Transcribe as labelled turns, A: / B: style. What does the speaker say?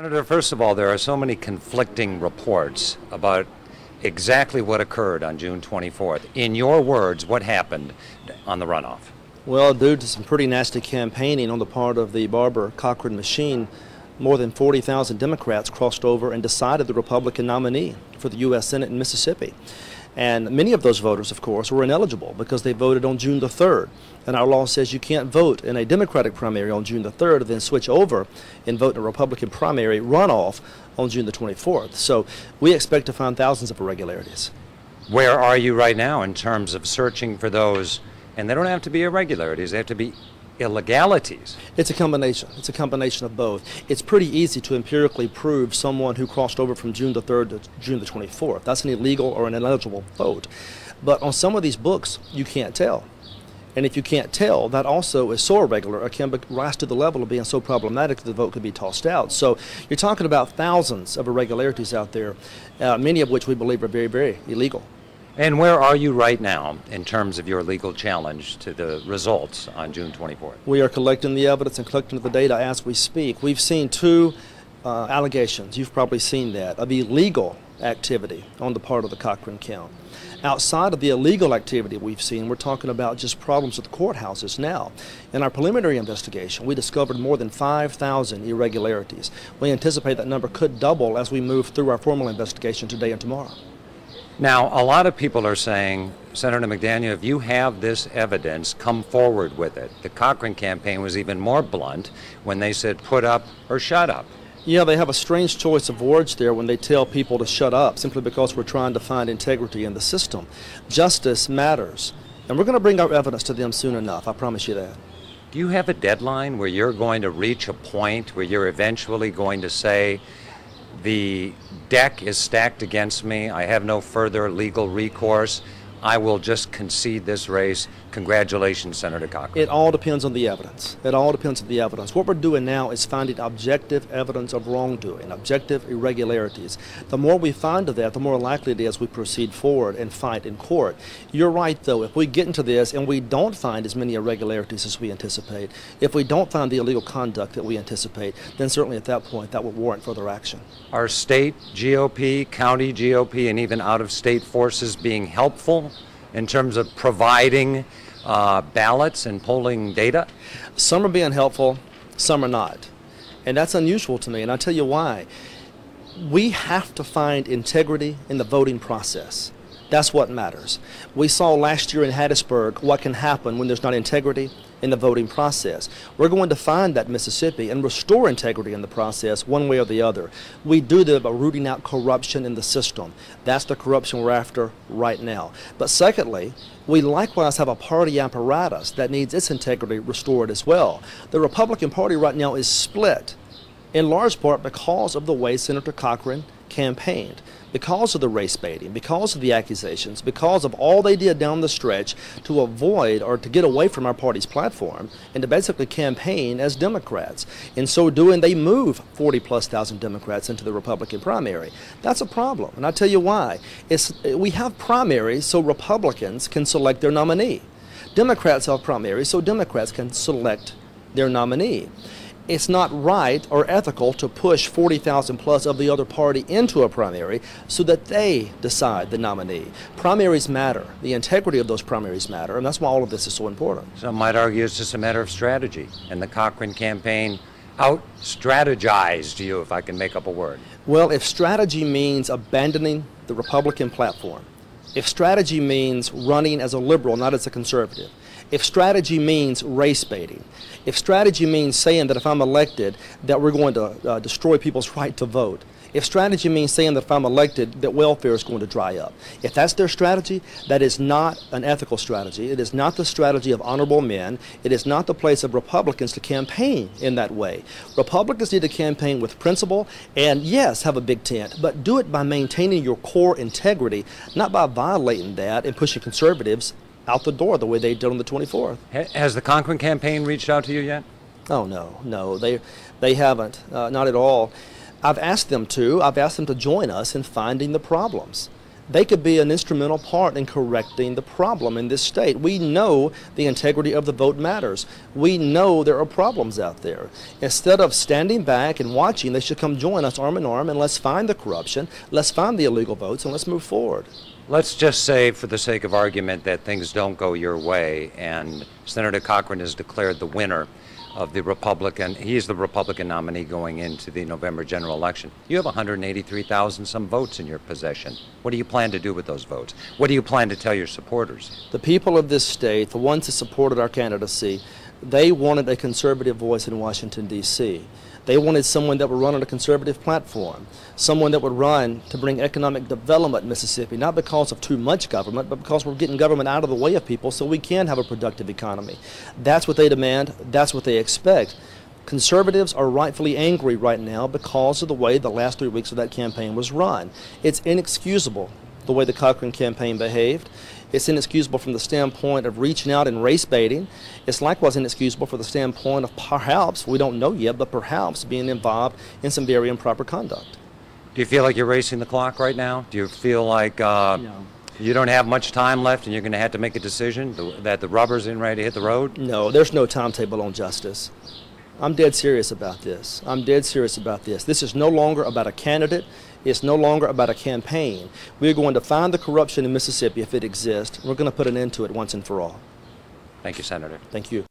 A: Senator, first of all, there are so many conflicting reports about exactly what occurred on June 24th. In your words, what happened on the runoff?
B: Well, due to some pretty nasty campaigning on the part of the Barbour-Cochran machine, more than 40,000 Democrats crossed over and decided the Republican nominee for the U.S. Senate in Mississippi. And many of those voters, of course, were ineligible because they voted on June the 3rd. And our law says you can't vote in a Democratic primary on June the 3rd and then switch over and vote in a Republican primary runoff on June the 24th. So we expect to find thousands of irregularities.
A: Where are you right now in terms of searching for those? And they don't have to be irregularities, they have to be illegalities.
B: It's a combination. It's a combination of both. It's pretty easy to empirically prove someone who crossed over from June the 3rd to June the 24th. That's an illegal or an ineligible vote. But on some of these books, you can't tell. And if you can't tell, that also is so irregular, it can rise to the level of being so problematic that the vote could be tossed out. So you're talking about thousands of irregularities out there, many of which we believe are very, very illegal.
A: And where are you right now in terms of your legal challenge to the results on June 24th?
B: We are collecting the evidence and collecting the data as we speak. We've seen two allegations, you've probably seen that, of illegal activity on the part of the Cochran count. Outside of the illegal activity we've seen, we're talking about just problems with courthouses now. In our preliminary investigation, we discovered more than 5,000 irregularities. We anticipate that number could double as we move through our formal investigation today and tomorrow.
A: Now, a lot of people are saying, Senator McDaniel, if you have this evidence, come forward with it. The Cochran campaign was even more blunt when they said put up or shut up.
B: Yeah, they have a strange choice of words there when they tell people to shut up simply because we're trying to find integrity in the system. Justice matters, and we're going to bring our evidence to them soon enough, I promise you that.
A: Do you have a deadline where you're going to reach a point where you're eventually going to say, the deck is stacked against me, I have no further legal recourse, I will just concede this race? Congratulations, Senator Cochran.
B: It all depends on the evidence. It all depends on the evidence. What we're doing now is finding objective evidence of wrongdoing, objective irregularities. The more we find of that, the more likely it is we proceed forward and fight in court. You're right, though. If we get into this and we don't find as many irregularities as we anticipate, if we don't find the illegal conduct that we anticipate, then certainly at that point that would warrant further action.
A: Are state GOP, county GOP, and even out-of-state forces being helpful in terms of providing ballots and polling data?
B: Some are being helpful, some are not. And that's unusual to me, and I'll tell you why. We have to find integrity in the voting process. That's what matters. We saw last year in Hattiesburg what can happen when there's not integrity in the voting process. We're going to find that Mississippi and restore integrity in the process one way or the other. We do that by rooting out corruption in the system. That's the corruption we're after right now. But secondly, we likewise have a party apparatus that needs its integrity restored as well. The Republican Party right now is split in large part because of the way Senator Cochran campaigned, because of the race baiting, because of the accusations, because of all they did down the stretch to avoid or to get away from our party's platform and to basically campaign as Democrats. In so doing, they move 40,000+ Democrats into the Republican primary. That's a problem, and I'll tell you why. We have primaries so Republicans can select their nominee. Democrats have primaries so Democrats can select their nominee. It's not right or ethical to push 40,000+ of the other party into a primary so that they decide the nominee. Primaries matter. The integrity of those primaries matter, and that's why all of this is so important.
A: Some might argue it's just a matter of strategy, and the Cochran campaign out-strategized you, if I can make up a word.
B: Well, if strategy means abandoning the Republican platform, if strategy means running as a liberal, not as a conservative, if strategy means race baiting, if strategy means saying that if I'm elected that we're going to destroy people's right to vote, if strategy means saying that if I'm elected that welfare is going to dry up, if that's their strategy, that is not an ethical strategy. It is not the strategy of honorable men. It is not the place of Republicans to campaign in that way. Republicans need to campaign with principle and, yes, have a big tent, but do it by maintaining your core integrity, not by violating that and pushing conservatives out the door the way they did on the 24th.
A: Has the Cochran campaign reached out to you yet?
B: Oh, no, they haven't, not at all. I've asked them to join us in finding the problems. they could be an instrumental part in correcting the problem in this state. We know the integrity of the vote matters. We know there are problems out there. Instead of standing back and watching, they should come join us arm in arm, and let's find the corruption, let's find the illegal votes, and let's move forward.
A: Let's just say, for the sake of argument, that things don't go your way and Senator Cochran is declared the winner of the Republican. He's the Republican nominee going into the November general election. You have 183,000 some votes in your possession. What do you plan to do with those votes? What do you plan to tell your supporters?
B: The people of this state, the ones that supported our candidacy, they wanted a conservative voice in Washington, D.C. They wanted someone that would run on a conservative platform, someone that would run to bring economic development in Mississippi, not because of too much government, but because we're getting government out of the way of people so we can have a productive economy. That's what they demand. That's what they expect. Conservatives are rightfully angry right now because of the way the last 3 weeks of that campaign was run. It's inexcusable the way the Cochran campaign behaved. It's inexcusable from the standpoint of reaching out and race baiting. It's likewise inexcusable for the standpoint of perhaps, we don't know yet, but perhaps being involved in some very improper conduct.
A: Do you feel like you're racing the clock right now? Do you feel like you don't have much time left and you're going to have to make a decision, that the rubber's in ready to hit the road?
B: No, there's no timetable on justice. I'm dead serious about this. I'm dead serious about this. This is no longer about a candidate. It's no longer about a campaign. We're going to find the corruption in Mississippi if it exists. We're going to put an end to it once and for all.
A: Thank you, Senator.
B: Thank you.